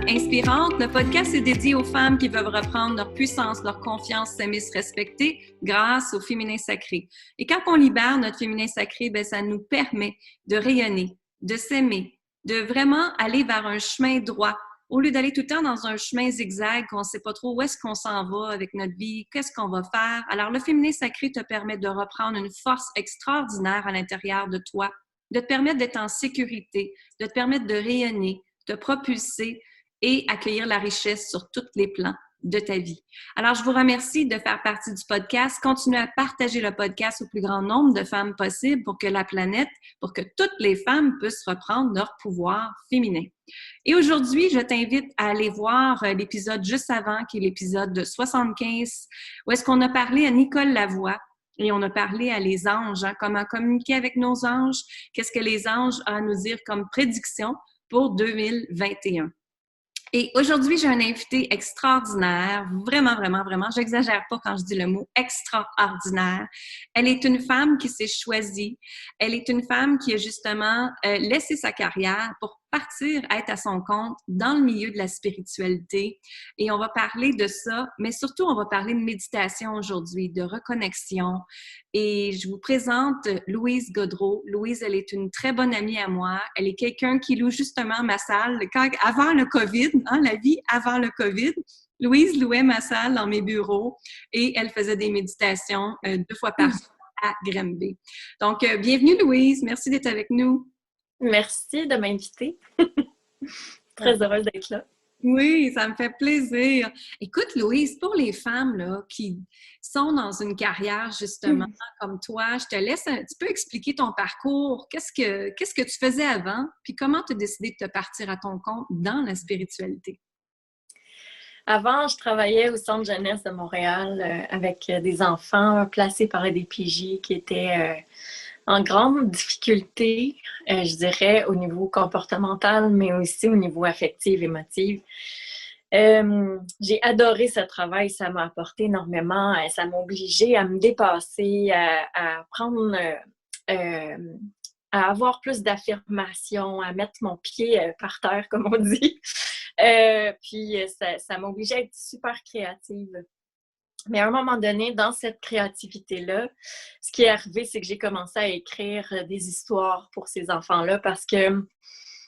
Inspirante, le podcast est dédié aux femmes qui veulent reprendre leur puissance, leur confiance, s'aimer, se respecter grâce au féminin sacré. Et quand on libère notre féminin sacré, ça nous permet de rayonner, de s'aimer, de vraiment aller vers un chemin droit. Au lieu d'aller tout le temps dans un chemin zigzag, qu'on ne sait pas trop où est-ce qu'on s'en va avec notre vie, qu'est-ce qu'on va faire. Alors, le féminin sacré te permet de reprendre une force extraordinaire à l'intérieur de toi, de te permettre d'être en sécurité, de te permettre de rayonner, de propulser et accueillir la richesse sur tous les plans de ta vie. Alors, je vous remercie de faire partie du podcast. Continuez à partager le podcast au plus grand nombre de femmes possible pour que la planète, pour que toutes les femmes puissent reprendre leur pouvoir féminin. Et aujourd'hui, je t'invite à aller voir l'épisode juste avant, qui est l'épisode 75, où est-ce qu'on a parlé à Nicole Lavoie. Et on a parlé à les anges, comment communiquer avec nos anges, qu'est-ce que les anges ont à nous dire comme prédiction pour 2021. Et aujourd'hui, j'ai un invité extraordinaire, vraiment, vraiment, vraiment, j'exagère pas quand je dis le mot extraordinaire. Elle est une femme qui s'est choisie, elle est une femme qui a justement laissé sa carrière pour partir être à son compte dans le milieu de la spiritualité. Et on va parler de ça, mais surtout, on va parler de méditation aujourd'hui, de reconnexion. Et je vous présente Louise Gaudreault. Louise, elle est une très bonne amie à moi. Elle est quelqu'un qui loue justement ma salle. Avant le COVID, la vie avant le COVID, Louise louait ma salle dans mes bureaux et elle faisait des méditations 2 fois par jour à Granby. Donc, bienvenue Louise. Merci d'être avec nous. Merci de m'inviter. Très heureuse d'être là. Oui, ça me fait plaisir. Écoute, Louise, pour les femmes là, qui sont dans une carrière justement comme toi, je te laisse un petit peu expliquer ton parcours. Qu'est-ce que tu faisais avant? Puis comment tu as décidé de te partir à ton compte dans la spiritualité? Avant, je travaillais au Centre jeunesse de Montréal avec des enfants placés par des DPJ qui étaient en grande difficulté, je dirais, au niveau comportemental, mais aussi au niveau affectif, émotif. J'ai adoré ce travail, ça m'a apporté énormément, ça m'a obligée à me dépasser, à prendre, à avoir plus d'affirmation, à mettre mon pied par terre, comme on dit. Puis ça m'a obligée à être super créative. Mais à un moment donné, dans cette créativité-là, ce qui est arrivé, c'est que j'ai commencé à écrire des histoires pour ces enfants-là parce que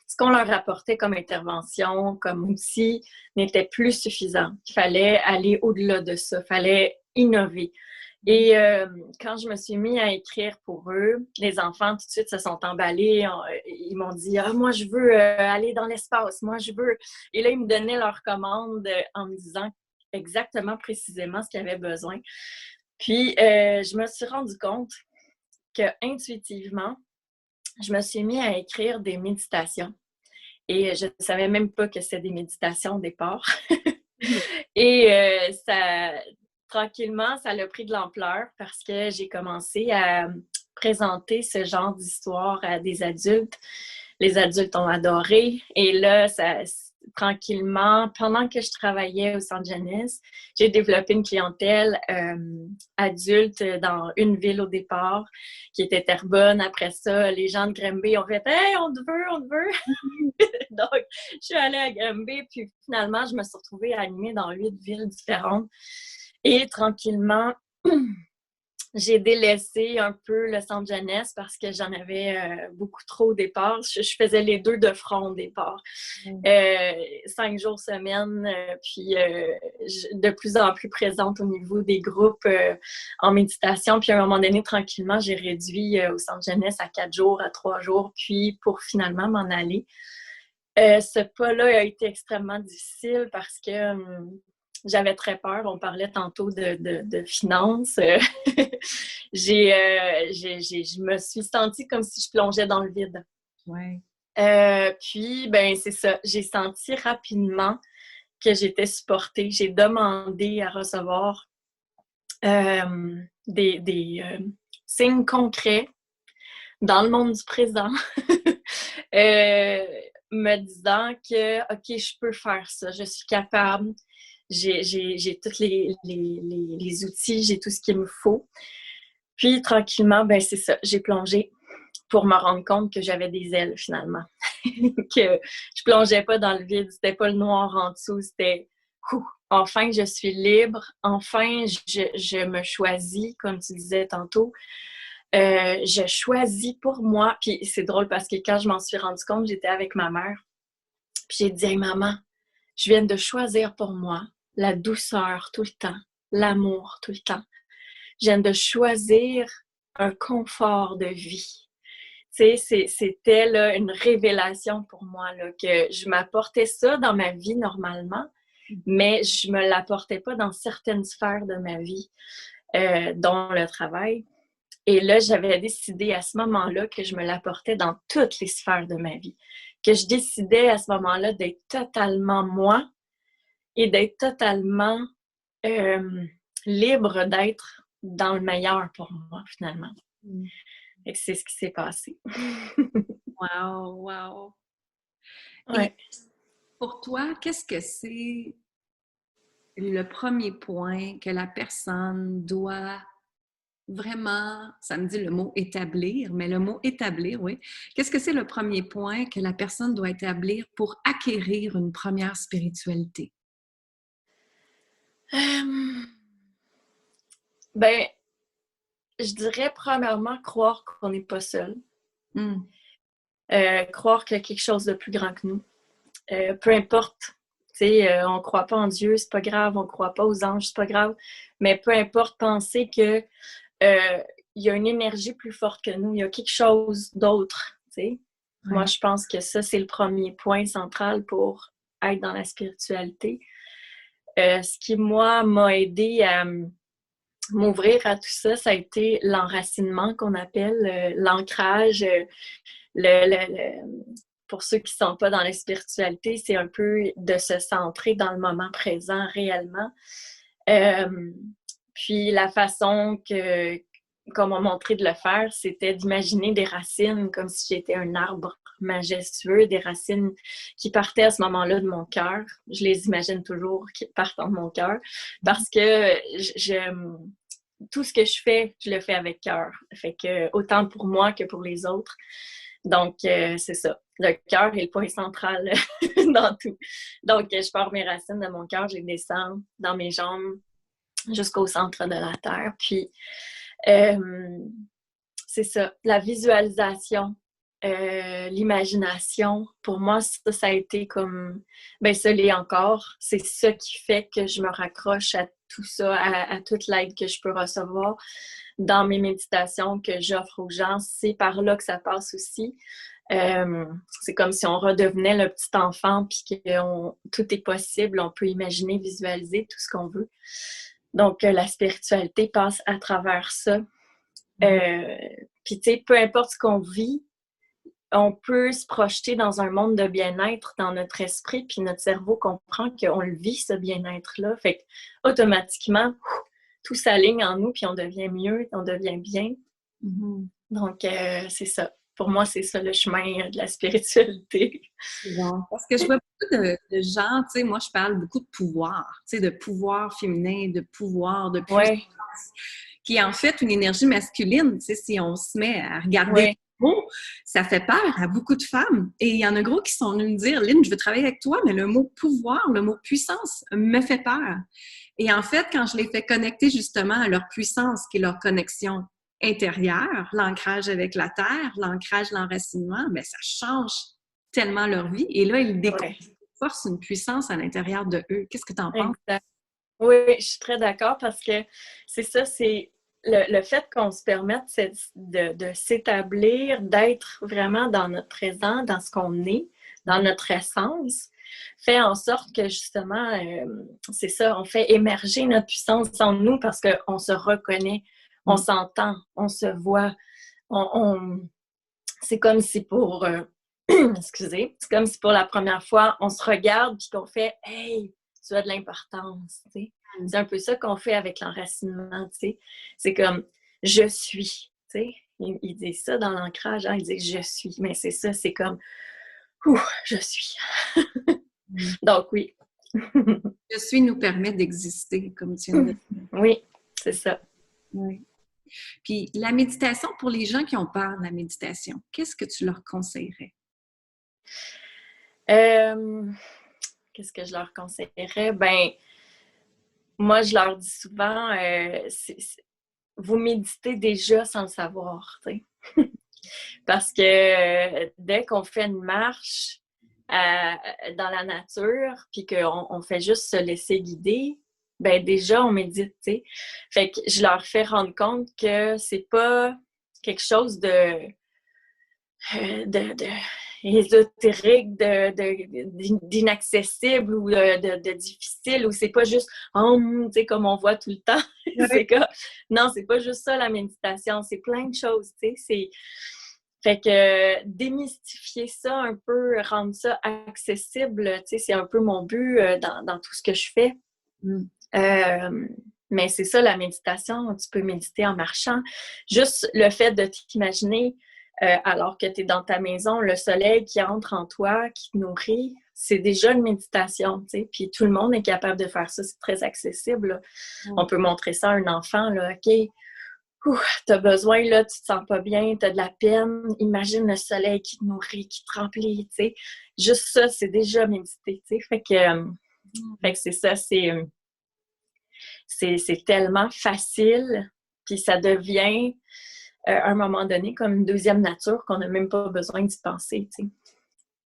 ce qu'on leur apportait comme intervention, comme outil, n'était plus suffisant. Il fallait aller au-delà de ça, il fallait innover. Et quand je me suis mis à écrire pour eux, les enfants tout de suite se sont emballés. Ils m'ont dit « Ah, moi, je veux aller dans l'espace, moi, je veux... » Et là, ils me donnaient leurs commandes en me disant exactement, précisément ce qu'ils avaient besoin. Puis, je me suis rendu compte que intuitivement, je me suis mis à écrire des méditations. Et je ne savais même pas que c'était des méditations au départ. Et tranquillement, ça a pris de l'ampleur parce que j'ai commencé à présenter ce genre d'histoire à des adultes. Les adultes ont adoré. Et là, tranquillement, pendant que je travaillais au Centre jeunesse, j'ai développé une clientèle adulte dans une ville au départ, qui était Terrebonne. Après ça, les gens de Granby ont fait « Hey, on te veut, on te veut! » Donc, je suis allée à Granby, puis finalement, je me suis retrouvée animée dans 8 villes différentes. Et tranquillement, j'ai délaissé un peu le centre jeunesse parce que j'en avais beaucoup trop au départ. Je faisais les 2 de front au départ. 5 jours semaine, puis de plus en plus présente au niveau des groupes en méditation. Puis à un moment donné, tranquillement, j'ai réduit au centre jeunesse à 4 jours, à 3 jours, puis pour finalement m'en aller. Ce pas-là a été extrêmement difficile parce que j'avais très peur. On parlait tantôt de finances. Je me suis sentie comme si je plongeais dans le vide. Ouais. Puis, ben c'est ça. J'ai senti rapidement que j'étais supportée. J'ai demandé à recevoir des signes concrets dans le monde du présent. Me disant que, OK, je peux faire ça, je suis capable, j'ai tous les outils, j'ai tout ce qu'il me faut. Puis, tranquillement, ben c'est ça, j'ai plongé pour me rendre compte que j'avais des ailes, finalement. Que je plongeais pas dans le vide, c'était pas le noir en dessous, c'était enfin je suis libre, enfin je me choisis, comme tu disais tantôt. Je choisis pour moi, puis c'est drôle parce que quand je m'en suis rendu compte, j'étais avec ma mère, puis j'ai dit « Hey maman, je viens de choisir pour moi la douceur tout le temps, l'amour tout le temps. Je viens de choisir un confort de vie. » Tu sais, c'était là, une révélation pour moi, là, que je m'apportais ça dans ma vie normalement, mais je me l'apportais pas dans certaines sphères de ma vie, dont le travail. Et là, j'avais décidé à ce moment-là que je me l'apportais dans toutes les sphères de ma vie. Que je décidais à ce moment-là d'être totalement moi et d'être totalement libre d'être dans le meilleur pour moi, finalement. Et c'est ce qui s'est passé. Wow, wow. Ouais. Et pour toi, qu'est-ce que c'est le premier point que la personne doit vraiment, ça me dit le mot établir, mais le mot établir, oui. Qu'est-ce que c'est le premier point que la personne doit établir pour acquérir une première spiritualité? Ben, je dirais premièrement croire qu'on n'est pas seul. Croire qu'il y a quelque chose de plus grand que nous. Peu importe, tu sais, on ne croit pas en Dieu, c'est pas grave, on ne croit pas aux anges, c'est pas grave, mais peu importe, penser que il y a une énergie plus forte que nous, il y a quelque chose d'autre, tu sais. Ouais. Moi, je pense que ça, c'est le premier point central pour être dans la spiritualité. Ce qui, moi, m'a aidé à m'ouvrir à tout ça, ça a été l'enracinement qu'on appelle, l'ancrage, pour ceux qui ne sont pas dans la spiritualité, c'est un peu de se centrer dans le moment présent réellement. Puis la façon qu'on m'a montré de le faire, c'était d'imaginer des racines comme si j'étais un arbre majestueux, des racines qui partaient à ce moment-là de mon cœur. Je les imagine toujours qui partent de mon cœur parce que tout ce que je fais, je le fais avec cœur. Fait que autant pour moi que pour les autres. Donc, c'est ça. Le cœur est le point central dans tout. Donc, je pars mes racines de mon cœur, je les descends dans mes jambes jusqu'au centre de la terre. Puis, c'est ça. La visualisation, l'imagination, pour moi, ça a été comme... Ben, ça l'est encore. C'est ça qui fait que je me raccroche à tout ça, à toute l'aide que je peux recevoir dans mes méditations que j'offre aux gens. C'est par là que ça passe aussi. C'est comme si on redevenait le petit enfant puis que tout est possible. On peut imaginer, visualiser tout ce qu'on veut. Donc, la spiritualité passe à travers ça. Puis, tu sais, peu importe ce qu'on vit, on peut se projeter dans un monde de bien-être dans notre esprit, puis notre cerveau comprend qu'on le vit, ce bien-être-là. Fait que, automatiquement, tout s'aligne en nous, puis on devient mieux, on devient bien. Donc, c'est ça. Pour moi, c'est ça le chemin de la spiritualité. Bon, parce que je vois beaucoup de gens, tu sais, moi, je parle beaucoup de pouvoir, tu sais, de pouvoir féminin, de pouvoir, de puissance, qui est en fait une énergie masculine, tu sais, si on se met à regarder les mots, ça fait peur à beaucoup de femmes. Et il y en a gros qui sont venus me dire, Lynn, je veux travailler avec toi, mais le mot pouvoir, le mot puissance me fait peur. Et en fait, quand je les fais connecter justement à leur puissance, qui est leur connexion intérieure, l'ancrage avec la terre, l'ancrage, l'enracinement, bien, ça change tellement leur vie. Et là, ils découvrent une force, une puissance à l'intérieur de eux. Qu'est-ce que tu en penses? Exact. Oui, je suis très d'accord parce que c'est ça, c'est le fait qu'on se permette de s'établir, d'être vraiment dans notre présent, dans ce qu'on est, dans notre essence, fait en sorte que justement, c'est ça, on fait émerger notre puissance en nous parce qu'on se reconnaît, on s'entend, on se voit, c'est comme si pour... excusez, c'est comme si pour la première fois, on se regarde puis qu'on fait « Hey, tu as de l'importance », tu sais. C'est un peu ça qu'on fait avec l'enracinement, tu sais. C'est comme « Je suis », tu sais. Ils disent ça dans l'ancrage, hein, ils disent « Je suis », mais c'est ça, c'est comme « Ouh, je suis ». Donc, oui. Je suis nous permet d'exister, comme tu viens de dire. Oui, c'est ça. Oui. Puis la méditation, pour les gens qui ont peur de la méditation, qu'est-ce que tu leur conseillerais? Qu'est-ce que je leur conseillerais? Ben, moi, je leur dis souvent, vous méditez déjà sans le savoir, tu sais. Parce que dès qu'on fait une marche dans la nature, puis qu'on fait juste se laisser guider, ben déjà, on médite, tu sais. Fait que je leur fais rendre compte que c'est pas quelque chose de ésotérique, d'inaccessible ou de difficile, ou c'est pas juste tu sais, comme on voit tout le temps. C'est comme, non, c'est pas juste ça la méditation, c'est plein de choses, tu sais. Fait que démystifier ça un peu, rendre ça accessible, tu sais, c'est un peu mon but dans tout ce que je fais. Mais c'est ça, la méditation, tu peux méditer en marchant. Juste le fait de t'imaginer alors que tu es dans ta maison, le soleil qui entre en toi, qui te nourrit, c'est déjà une méditation, tu sais. Puis tout le monde est capable de faire ça, c'est très accessible. On peut montrer ça à un enfant, là, OK, t'as besoin, là, tu te sens pas bien, t'as de la peine, imagine le soleil qui te nourrit, qui te remplit, tu sais. Juste ça, c'est déjà méditer, tu sais. Fait que c'est ça, c'est tellement facile, puis ça devient à un moment donné comme une deuxième nature qu'on n'a même pas besoin d'y penser, tu sais.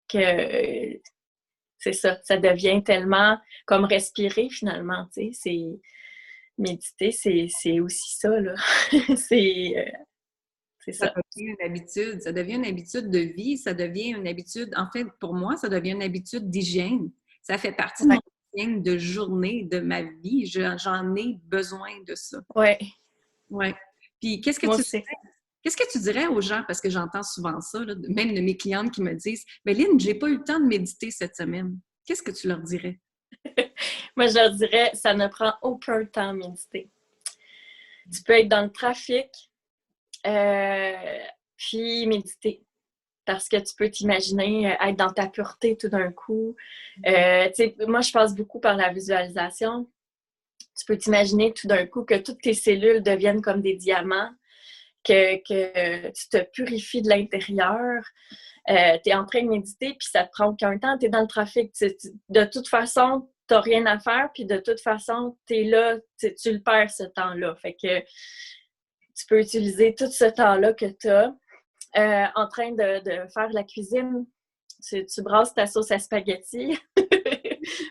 Que c'est ça devient tellement comme respirer finalement, tu sais. Méditer, c'est aussi ça, là. c'est Ça ça. devient une habitude, ça devient une habitude de vie, ça devient une habitude, en fait, pour moi, ça devient une habitude d'hygiène. Ça fait partie de ma hygiène de journée, de ma vie. J'en ai besoin de ça. Ouais. Ouais. Puis qu'est-ce que tu dirais aux gens, parce que j'entends souvent ça, là, même de mes clientes qui me disent, mais Lynn, j'ai pas eu le temps de méditer cette semaine. Qu'est-ce que tu leur dirais? Moi, je leur dirais, ça ne prend aucun temps à méditer. Tu peux être dans le trafic, puis méditer. Parce que tu peux t'imaginer être dans ta pureté tout d'un coup. Moi, je passe beaucoup par la visualisation. Tu peux t'imaginer tout d'un coup que toutes tes cellules deviennent comme des diamants, que tu te purifies de l'intérieur. Tu es en train de méditer, puis ça te prend aucun temps. Tu es dans le trafic. De toute façon, tu n'as rien à faire, puis de toute façon, tu es là, tu le perds ce temps-là. Fait que tu peux utiliser tout ce temps-là que tu as en train de faire la cuisine. Tu brasses ta sauce à spaghetti.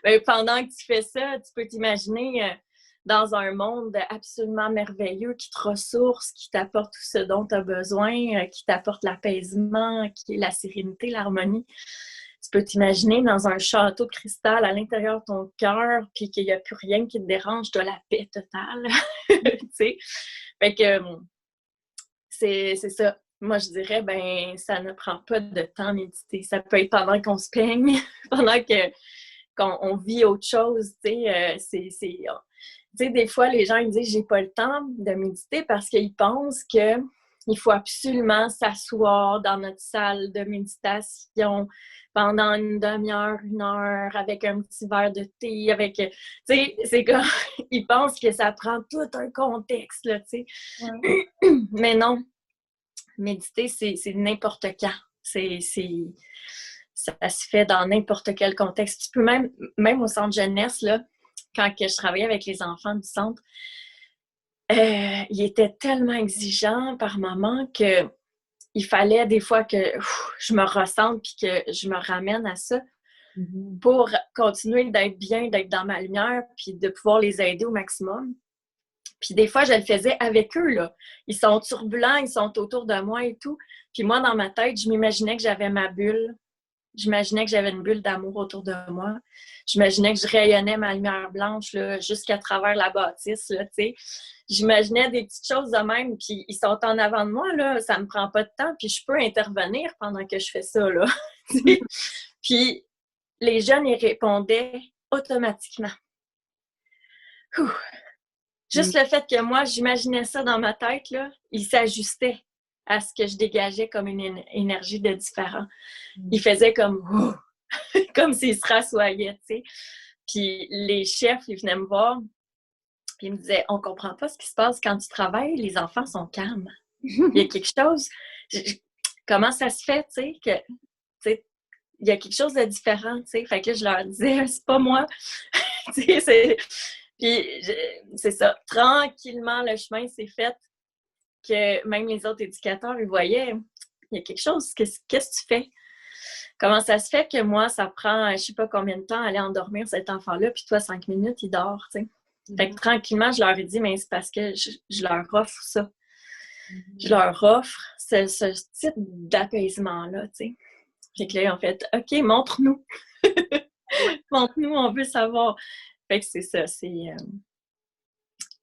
Ben, pendant que tu fais ça, tu peux t'imaginer dans un monde absolument merveilleux qui te ressource, qui t'apporte tout ce dont tu as besoin, qui t'apporte l'apaisement, qui est la sérénité, l'harmonie. Tu peux t'imaginer dans un château de cristal à l'intérieur de ton cœur, puis qu'il n'y a plus rien qui te dérange, de la paix totale. Tu sais? Fait que c'est ça. Moi, je dirais, ben, ça ne prend pas de temps à méditer. Ça peut être pendant qu'on se peigne, pendant qu'on vit autre chose, tu sais. Des fois, les gens ils disent j'ai pas le temps de méditer parce qu'ils pensent qu'il faut absolument s'asseoir dans notre salle de méditation pendant une demi-heure, 1 heure, avec un petit verre de thé, c'est comme, ils pensent que ça prend tout un contexte, là, tu sais. Ouais. Mais non, méditer, c'est n'importe quand. Ça se fait dans n'importe quel contexte. Tu peux même au centre jeunesse, là, quand je travaillais avec les enfants du centre, ils étaient tellement exigeants par moment que il fallait des fois que je me ressente puis que je me ramène à ça pour continuer d'être bien, d'être dans ma lumière puis de pouvoir les aider au maximum. Puis des fois, je le faisais avec eux, là. Ils sont turbulents, ils sont autour de moi et tout. Puis moi, dans ma tête, je m'imaginais que j'avais ma bulle. J'imaginais que j'avais une bulle d'amour autour de moi. J'imaginais que je rayonnais ma lumière blanche là, jusqu'à travers la bâtisse, là, tu sais. J'imaginais des petites choses de même, puis ils sont en avant de moi, là, ça me prend pas de temps, puis je peux intervenir pendant que je fais ça, là. Puis les jeunes, ils répondaient automatiquement. Juste le fait que moi, j'imaginais ça dans ma tête, là, ils s'ajustaient à ce que je dégageais comme une énergie de différent. Ils faisaient comme comme s'ils se rassoyaient, tu sais. Puis les chefs, ils venaient me voir, Puis il me disait, on comprend pas ce qui se passe quand tu travailles, les enfants sont calmes. Il y a quelque chose, comment ça se fait, tu sais, que, tu sais, il y a quelque chose de différent, tu sais. Fait que là, je leur disais, c'est pas moi. Tu sais, puis, c'est ça. Tranquillement, le chemin s'est fait que même les autres éducateurs, ils voyaient, il y a quelque chose, qu'est-ce que tu fais? Comment ça se fait que moi, ça prend, je sais pas combien de temps, aller endormir cet enfant-là, puis toi, 5 minutes, il dort, tu sais. Fait que tranquillement, je leur ai dit, mais c'est parce que je leur offre ça. Je leur offre ce type d'apaisement-là, tu sais. Fait que là, ils ont fait, OK, montre-nous. Montre-nous, on veut savoir. Fait que c'est ça,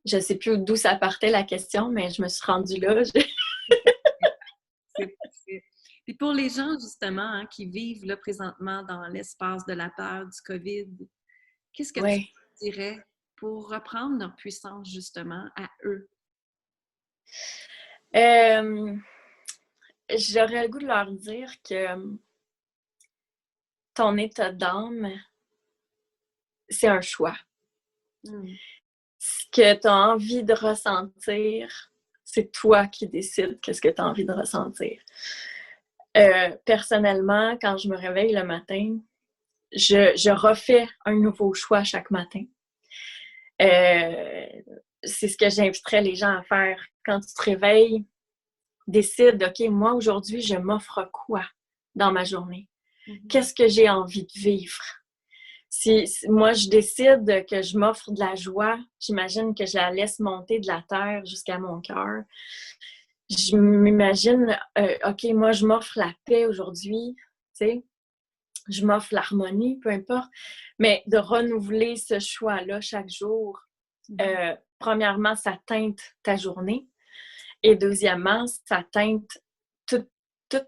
je sais plus d'où ça partait la question, mais je me suis rendue là. C'est parfait. Puis pour les gens, justement, hein, qui vivent là, présentement dans l'espace de la peur du COVID, qu'est-ce que tu dirais pour reprendre leur puissance, justement, à eux? J'aurais le goût de leur dire que ton état d'âme, c'est un choix. Ce que tu as envie de ressentir, c'est toi qui décides qu'est-ce que tu as envie de ressentir. Personnellement, quand je me réveille le matin, je refais un nouveau choix chaque matin. C'est ce que j'inviterais les gens à faire. Quand tu te réveilles, décide, OK, moi aujourd'hui, je m'offre quoi dans ma journée? Qu'est-ce que j'ai envie de vivre? Si moi, je décide que je m'offre de la joie, j'imagine que je la laisse monter de la terre jusqu'à mon cœur. Je m'imagine, OK, moi, je m'offre la paix aujourd'hui, tu sais, je m'offre l'harmonie, peu importe, mais de renouveler ce choix-là chaque jour, premièrement, ça teinte ta journée, et deuxièmement, ça teinte tout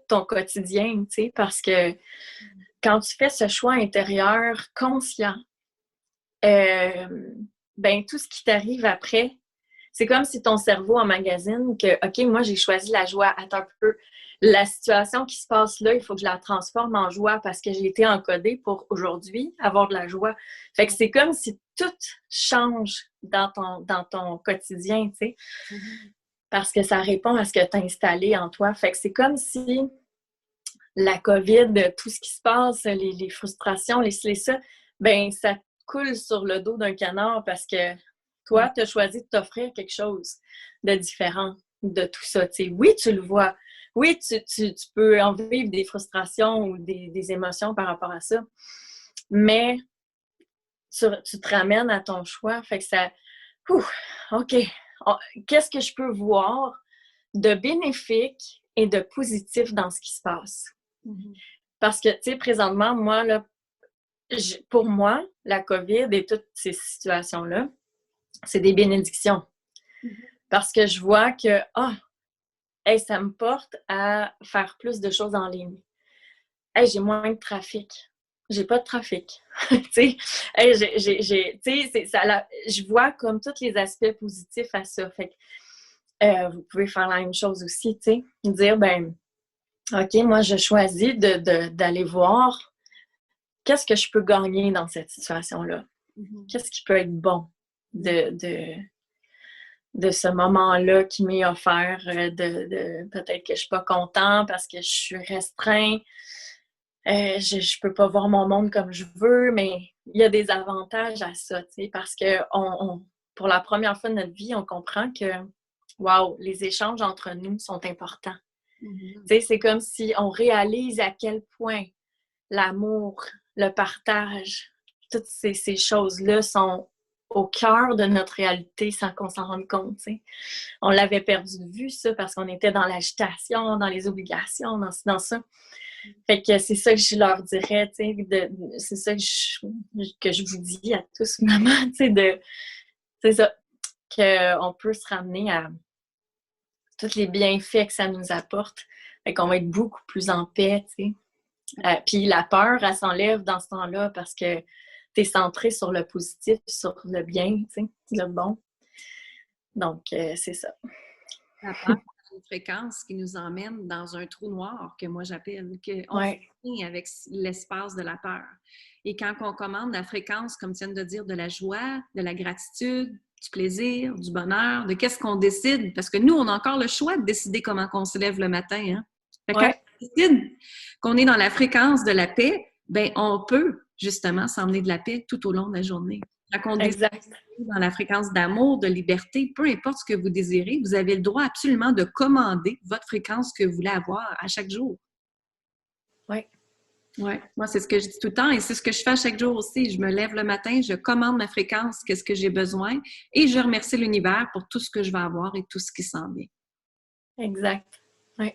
ton quotidien, tu sais, parce que quand tu fais ce choix intérieur conscient, ben tout ce qui t'arrive après, c'est comme si ton cerveau emmagasine que, OK, moi, j'ai choisi la joie. Attends un peu. La situation qui se passe là, il faut que je la transforme en joie parce que j'ai été encodée pour aujourd'hui avoir de la joie. Fait que c'est comme si tout change dans ton quotidien, tu sais, parce que ça répond à ce que tu as installé en toi. Fait que c'est comme si la COVID, tout ce qui se passe, les frustrations, les ça, ben ça coule sur le dos d'un canard parce que toi, tu as choisi de t'offrir quelque chose de différent de tout ça. T'sais, oui, tu le vois. Oui, tu peux en vivre des frustrations ou des émotions par rapport à ça. Mais tu te ramènes à ton choix. Fait que ça... OK. Qu'est-ce que je peux voir de bénéfique et de positif dans ce qui se passe? Parce que, tu sais, présentement, moi, là, pour moi, la COVID et toutes ces situations-là, c'est des bénédictions. Parce que je vois que, ça me porte à faire plus de choses en ligne. J'ai moins de trafic. J'ai pas de trafic. Tu sais, je vois comme tous les aspects positifs à ça. Fait que, vous pouvez faire la même chose aussi, tu sais. Dire, ben, OK, moi, je choisis d'aller voir qu'est-ce que je peux gagner dans cette situation-là. Qu'est-ce qui peut être bon de ce moment-là qui m'est offert, peut-être que je suis pas content parce que je suis restreint, je peux pas voir mon monde comme je veux, mais il y a des avantages à ça, tu sais, parce que pour la première fois de notre vie, on comprend que, wow, les échanges entre nous sont importants. Tu sais, c'est comme si on réalise à quel point l'amour, le partage, toutes ces choses-là sont au cœur de notre réalité sans qu'on s'en rende compte. T'sais. On l'avait perdu de vue, ça, parce qu'on était dans l'agitation, dans les obligations, dans ça. Fait que c'est ça que je leur dirais, c'est ça que je vous dis à tous, finalement, c'est ça, qu'on peut se ramener à tous les bienfaits que ça nous apporte. Fait qu'on va être beaucoup plus en paix, tu sais. Puis la peur, elle s'enlève dans ce temps-là parce que tu es centré sur le positif, sur le bien, tu sais, le bon. Donc, c'est ça. La peur, c'est une fréquence qui nous emmène dans un trou noir, que moi j'appelle, qu'on finit avec l'espace de la peur. Et quand on commande la fréquence, comme tu viens de dire, de la joie, de la gratitude, du plaisir, du bonheur, de qu'est-ce qu'on décide. Parce que nous, on a encore le choix de décider comment on se lève le matin. Hein? Fait que quand on décide qu'on est dans la fréquence de la paix, ben on peut justement s'emmener de la paix tout au long de la journée. Quand on décide dans la fréquence d'amour, de liberté, peu importe ce que vous désirez, vous avez le droit absolument de commander votre fréquence que vous voulez avoir à chaque jour. Oui. Oui, moi, c'est ce que je dis tout le temps et c'est ce que je fais à chaque jour aussi. Je me lève le matin, je commande ma fréquence, qu'est-ce que j'ai besoin et je remercie l'univers pour tout ce que je vais avoir et tout ce qui s'en vient. Exact. Oui.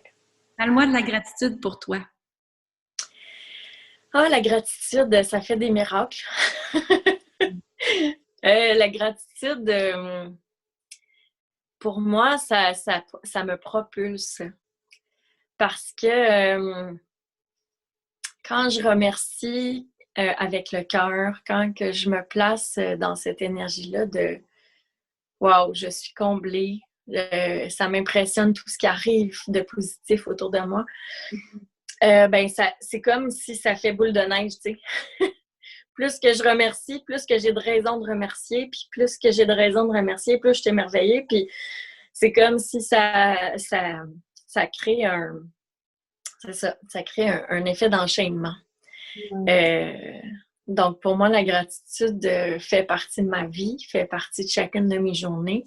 Parle-moi de la gratitude pour toi. Ah, la gratitude, ça fait des miracles. La gratitude, pour moi, ça me propulse. Parce que quand je remercie avec le cœur, quand que je me place dans cette énergie-là de « Wow, je suis comblée », ça m'impressionne tout ce qui arrive de positif autour de moi. C'est comme si ça fait boule de neige, tu sais. Plus que je remercie, plus que j'ai de raisons de remercier, puis plus que j'ai de raisons de remercier, plus je suis émerveillée, puis c'est comme si ça crée ça crée un effet d'enchaînement. Donc, pour moi, la gratitude fait partie de ma vie, fait partie de chacune de mes journées,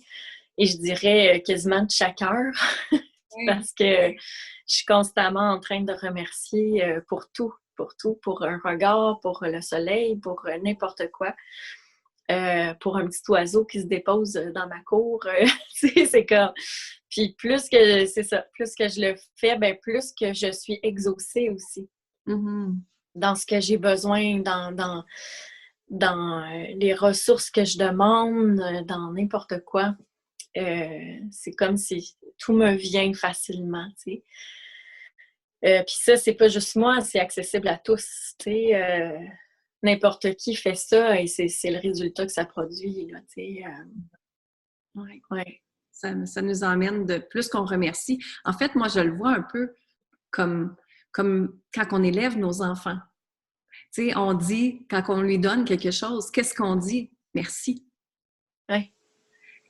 et je dirais quasiment de chaque heure, parce que je suis constamment en train de remercier pour tout, pour un regard, pour le soleil, pour n'importe quoi. Pour un petit oiseau qui se dépose dans ma cour. C'est comme... Puis plus que je le fais, plus que je suis exaucée aussi. Mm-hmm. Dans ce que j'ai besoin, dans les ressources que je demande, dans n'importe quoi. C'est comme si tout me vient facilement, tu sais. Puis ça, c'est pas juste moi, c'est accessible à tous, tu sais. N'importe qui fait ça et c'est le résultat que ça produit, là, tu sais. Oui. Ouais. Ça nous emmène de plus qu'on remercie. En fait, moi, je le vois un peu comme quand on élève nos enfants. Tu sais, on dit, quand on lui donne quelque chose, qu'est-ce qu'on dit? Merci. Oui.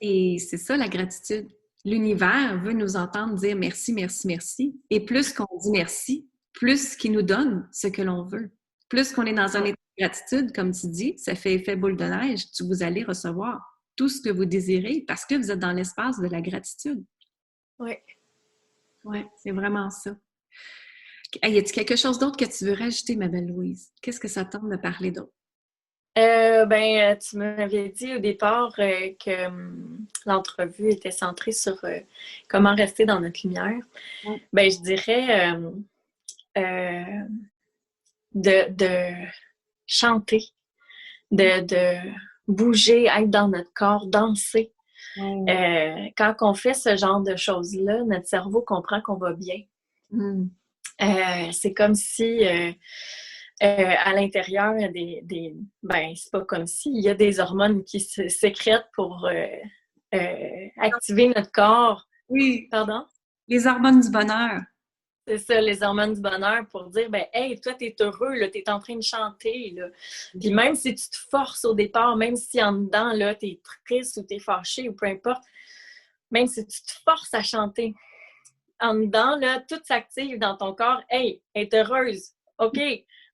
Et c'est ça, la gratitude. L'univers veut nous entendre dire merci, merci, merci. Et plus qu'on dit merci, plus qu'il nous donne ce que l'on veut. Plus qu'on est dans un état de gratitude, comme tu dis, ça fait effet boule de neige, vous allez recevoir tout ce que vous désirez parce que vous êtes dans l'espace de la gratitude. Oui. Oui, c'est vraiment ça. Y a-t-il quelque chose d'autre que tu veux rajouter, ma belle Louise? Qu'est-ce que ça tente de parler d'autre? Tu m'avais dit au départ que l'entrevue était centrée sur comment rester dans notre lumière. Je dirais de chanter, de bouger, être dans notre corps, danser. Quand on fait ce genre de choses-là, notre cerveau comprend qu'on va bien. C'est comme si à l'intérieur, c'est pas comme si, il y a des hormones qui se sécrètent pour activer notre corps. Oui. Pardon? Les hormones du bonheur. C'est ça, les hormones du bonheur pour dire, hey, toi, t'es heureux, là, t'es en train de chanter, là. Puis même si tu te forces au départ, même si en dedans, là, t'es triste ou t'es fâché ou peu importe, même si tu te forces à chanter, en dedans, là, tout s'active dans ton corps. Hey, elle est heureuse. OK,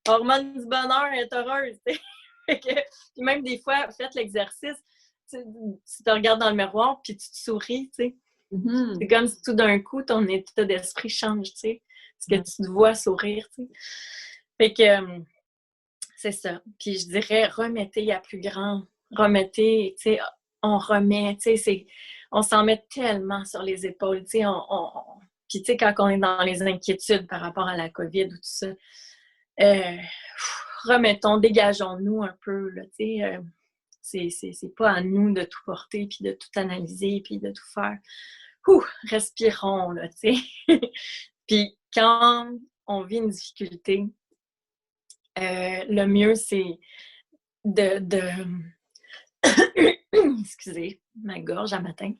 hormone du bonheur, elle est heureuse. Puis même des fois, faites l'exercice, tu te regardes dans le miroir puis tu te souris, tu sais. Mm-hmm. C'est comme si tout d'un coup, ton état d'esprit change, tu sais. Parce que tu te vois sourire, tu sais. Fait que c'est ça. Puis je dirais, remettez à plus grand. Remettez, tu sais, on remet, tu sais, on s'en met tellement sur les épaules, tu sais, puis, tu sais, quand on est dans les inquiétudes par rapport à la COVID ou tout ça, remettons, dégageons-nous un peu, là, tu sais. C'est pas à nous de tout porter, puis de tout analyser, puis de tout faire. Respirons, là, tu sais. Puis, quand on vit une difficulté, le mieux, c'est de excusez, ma gorge à matin.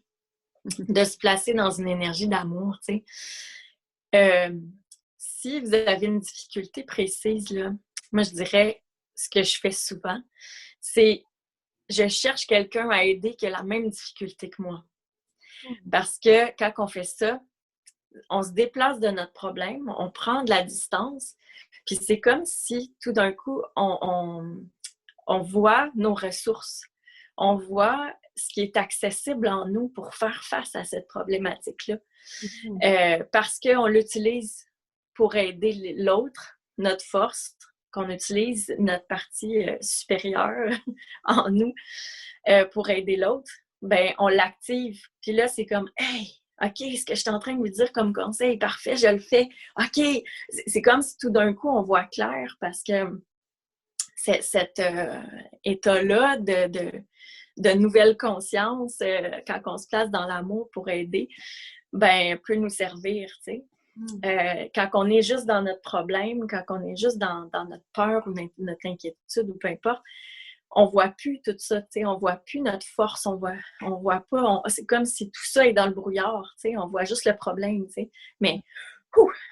De se placer dans une énergie d'amour, tu sais. Si vous avez une difficulté précise, là, moi, je dirais, ce que je fais souvent, c'est je cherche quelqu'un à aider qui a la même difficulté que moi. Parce que quand on fait ça, on se déplace de notre problème, on prend de la distance, puis c'est comme si tout d'un coup, on voit nos ressources, on voit ce qui est accessible en nous pour faire face à cette problématique-là. Parce qu'on l'utilise pour aider l'autre, notre force, qu'on utilise notre partie supérieure en nous pour aider l'autre, ben on l'active. Puis là, c'est comme « Hey! OK, ce que je suis en train de vous dire comme conseil, parfait, je le fais. OK! » C'est comme si tout d'un coup, on voit clair parce que cet état-là de nouvelle conscience, quand on se place dans l'amour pour aider, ben peut nous servir, tu sais. Quand on est juste dans notre problème, quand on est juste dans notre peur ou notre inquiétude ou peu importe, on voit plus tout ça, tu sais, on voit plus notre force, on voit pas, c'est comme si tout ça est dans le brouillard, tu sais, on voit juste le problème, tu sais. Mais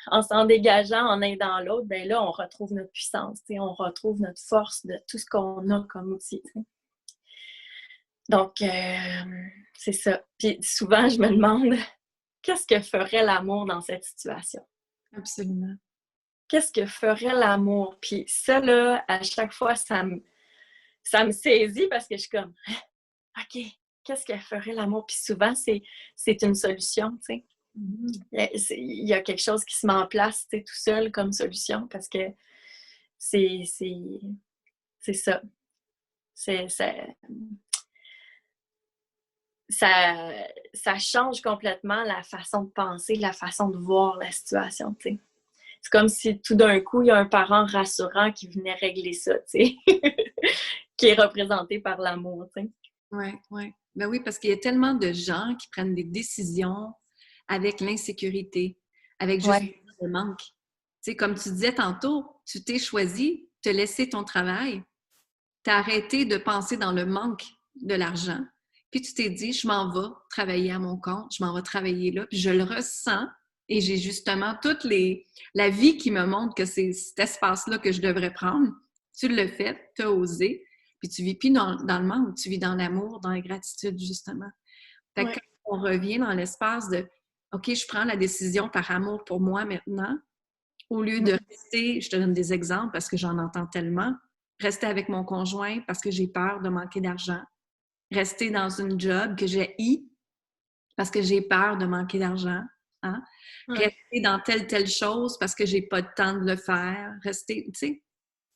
en s'en dégageant, en aidant l'autre, ben là, on retrouve notre puissance, tu sais, on retrouve notre force de tout ce qu'on a comme outil, tu sais. Donc, c'est ça. Puis souvent, je me demande, qu'est-ce que ferait l'amour dans cette situation? Absolument. Qu'est-ce que ferait l'amour? Puis ça, là, à chaque fois, ça me saisit parce que je suis comme, OK, qu'est-ce que ferait l'amour? Puis souvent, c'est une solution, tu sais. Il y a quelque chose qui se met en place, tu sais, tout seul comme solution parce que c'est ça. Ça change complètement la façon de penser, la façon de voir la situation, tu sais. C'est comme si tout d'un coup, il y a un parent rassurant qui venait régler ça, tu sais, qui est représenté par l'amour, tu sais. Oui, oui. Ben oui, parce qu'il y a tellement de gens qui prennent des décisions avec l'insécurité, avec juste le manque. Tu sais, comme tu disais tantôt, tu t'es choisi, tu as laissé ton travail, tu as arrêté de penser dans le manque de l'argent, puis tu t'es dit, je m'en vais travailler à mon compte, je m'en vais travailler là, puis je le ressens, et j'ai justement la vie qui me montre que c'est cet espace-là que je devrais prendre. Tu le fais, tu as osé, puis tu vis plus dans le manque, tu vis dans l'amour, dans la gratitude, justement. Fait que quand on revient dans l'espace de OK, je prends la décision par amour pour moi maintenant, au lieu de rester, je te donne des exemples parce que j'en entends tellement, rester avec mon conjoint parce que j'ai peur de manquer d'argent, rester dans une job que j'ai parce que j'ai peur de manquer d'argent, hein? Rester dans telle chose parce que j'ai pas de temps de le faire, rester, tu sais,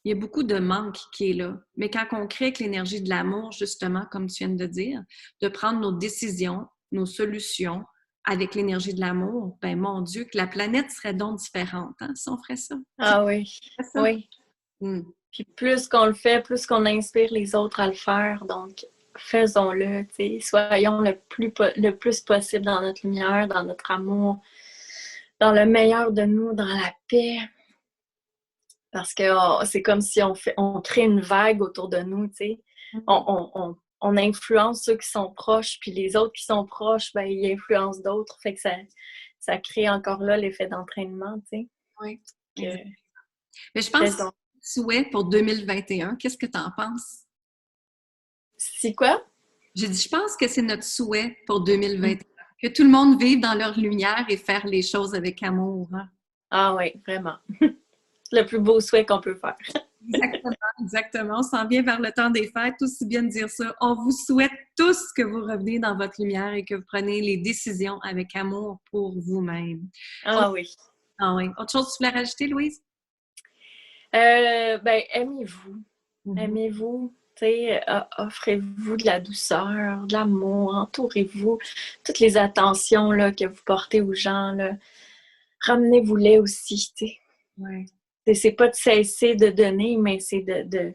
il y a beaucoup de manque qui est là. Mais quand on crée avec l'énergie de l'amour, justement, comme tu viens de dire, de prendre nos décisions, nos solutions avec l'énergie de l'amour, ben mon Dieu, que la planète serait donc différente, hein, si on ferait ça. Ah oui, oui. Puis plus qu'on le fait, plus qu'on inspire les autres à le faire. Donc, faisons-le, tu sais. Soyons le plus possible dans notre lumière, dans notre amour, dans le meilleur de nous, dans la paix. Parce que c'est comme si on crée une vague autour de nous, tu sais. On influence ceux qui sont proches, puis les autres qui sont proches, ben, ils influencent d'autres. Fait que ça crée encore là l'effet d'entraînement, tu sais. Oui. Mais je pense que souhait pour 2021, qu'est-ce que tu en penses? C'est quoi? J'ai dit, je pense que c'est notre souhait pour 2021. Que tout le monde vive dans leur lumière et faire les choses avec amour. Hein? Ah oui, vraiment. Le plus beau souhait qu'on peut faire. Exactement, exactement. On s'en vient vers le temps des fêtes, aussi bien de dire ça. On vous souhaite tous que vous reveniez dans votre lumière et que vous preniez les décisions avec amour pour vous-même. Ah oui. Ah oui. Autre chose que tu voulais rajouter, Louise? Ben, aimez-vous. Aimez-vous. Offrez-vous de la douceur, de l'amour, entourez-vous. Toutes les attentions là, que vous portez aux gens, là, ramenez-vous-les aussi. Ouais. C'est pas de cesser de donner, mais c'est de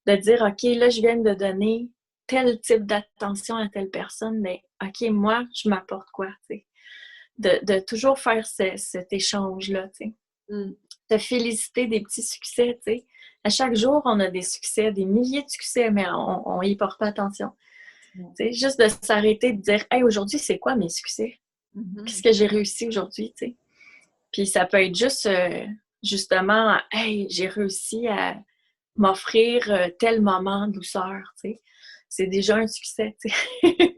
dire, OK, là, je viens de donner tel type d'attention à telle personne, mais OK, moi, je m'apporte quoi? De toujours faire cet échange-là. De féliciter des petits succès. T'sais. À chaque jour, on a des succès, des milliers de succès, mais on y porte pas attention. Juste de s'arrêter de dire, hey, aujourd'hui, c'est quoi mes succès? Qu'est-ce que j'ai réussi aujourd'hui? T'sais? Puis ça peut être juste, justement, hey, j'ai réussi à m'offrir tel moment de douceur. T'sais? c'est déjà un succès, tu sais.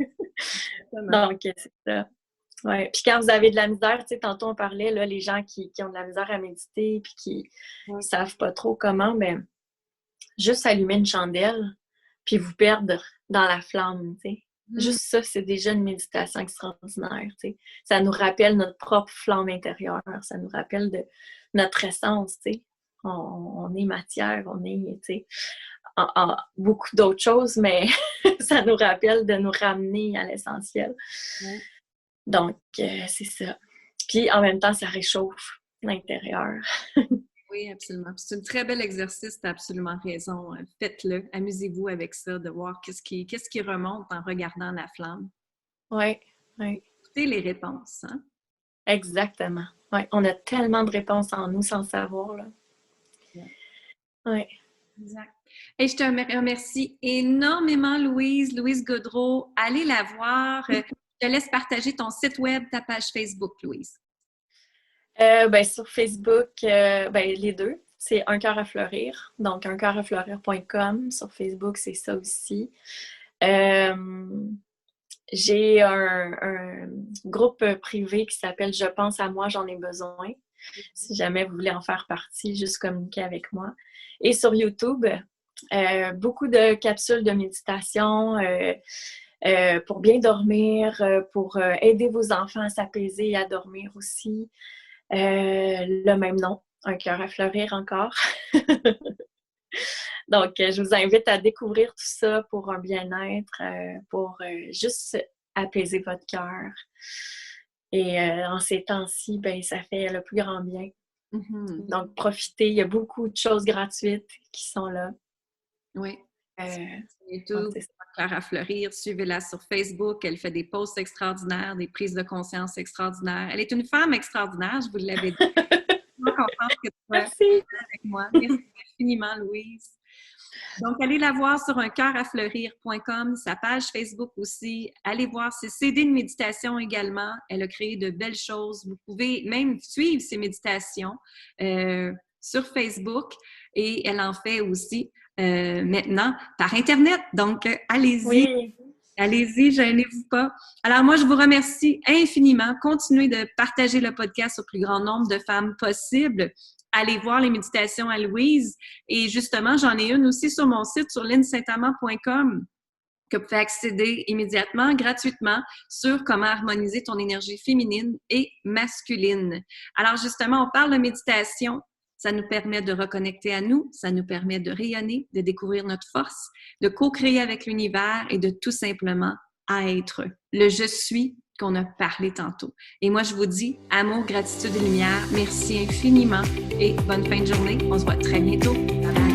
Donc, c'est ça. Ouais. Puis quand vous avez de la misère, tu sais, tantôt on parlait, là, les gens qui ont de la misère à méditer puis qui savent pas trop comment, ben juste allumer une chandelle puis vous perdre dans la flamme, tu sais. Juste ça, c'est déjà une méditation extraordinaire, tu sais. Ça nous rappelle notre propre flamme intérieure, ça nous rappelle de notre essence, tu sais. On est matière, on est, tu sais, beaucoup d'autres choses, mais ça nous rappelle de nous ramener à l'essentiel. Ouais. Donc, c'est ça. Puis, en même temps, ça réchauffe l'intérieur. Oui, absolument. C'est un très bel exercice, tu as absolument raison. Faites-le, amusez-vous avec ça, de voir qu'est-ce qui remonte en regardant la flamme. Oui. Écoutez les réponses, hein? Exactement. Oui, on a tellement de réponses en nous sans le savoir, là. Oui. Exact. Et je te remercie énormément, Louise Gaudreault. Allez la voir. Je te laisse partager ton site web, ta page Facebook, Louise. Sur Facebook, les deux. C'est Un Cœur à Fleurir. Donc, uncoeurafleurir.com. Sur Facebook, c'est ça aussi. J'ai un groupe privé qui s'appelle « Je pense à moi, j'en ai besoin ». Si jamais vous voulez en faire partie, juste communiquer avec moi. Et sur YouTube, beaucoup de capsules de méditation pour bien dormir, pour aider vos enfants à s'apaiser et à dormir aussi. Le même nom, Un cœur à fleurir encore. Donc, je vous invite à découvrir tout ça pour un bien-être, pour juste apaiser votre cœur. Et en ces temps-ci, ben, ça fait le plus grand bien. Mm-hmm. Donc, profitez. Il y a beaucoup de choses gratuites qui sont là. Oui. YouTube, Claire à fleurir. Suivez-la sur Facebook. Elle fait des posts extraordinaires, des prises de conscience extraordinaires. Elle est une femme extraordinaire, je vous l'avais dit. Je suis contente que tu sois avec moi. Merci infiniment, Louise. Donc, allez la voir sur uncoeurafleurir.com, sa page Facebook aussi. Allez voir ses CD de méditation également. Elle a créé de belles choses. Vous pouvez même suivre ses méditations sur Facebook et elle en fait aussi maintenant par Internet. Donc, allez-y. Oui. Allez-y, gênez-vous pas. Alors, moi, je vous remercie infiniment. Continuez de partager le podcast au plus grand nombre de femmes possible. Allez voir les méditations à Louise. Et justement, j'en ai une aussi sur mon site, sur linsaintamant.com, que vous pouvez accéder immédiatement, gratuitement, sur comment harmoniser ton énergie féminine et masculine. Alors, justement, on parle de méditation. Ça nous permet de reconnecter à nous, ça nous permet de rayonner, de découvrir notre force, de co-créer avec l'univers et de tout simplement être le « je suis » qu'on a parlé tantôt. Et moi, je vous dis amour, gratitude et lumière. Merci infiniment et bonne fin de journée. On se voit très bientôt. Bye bye.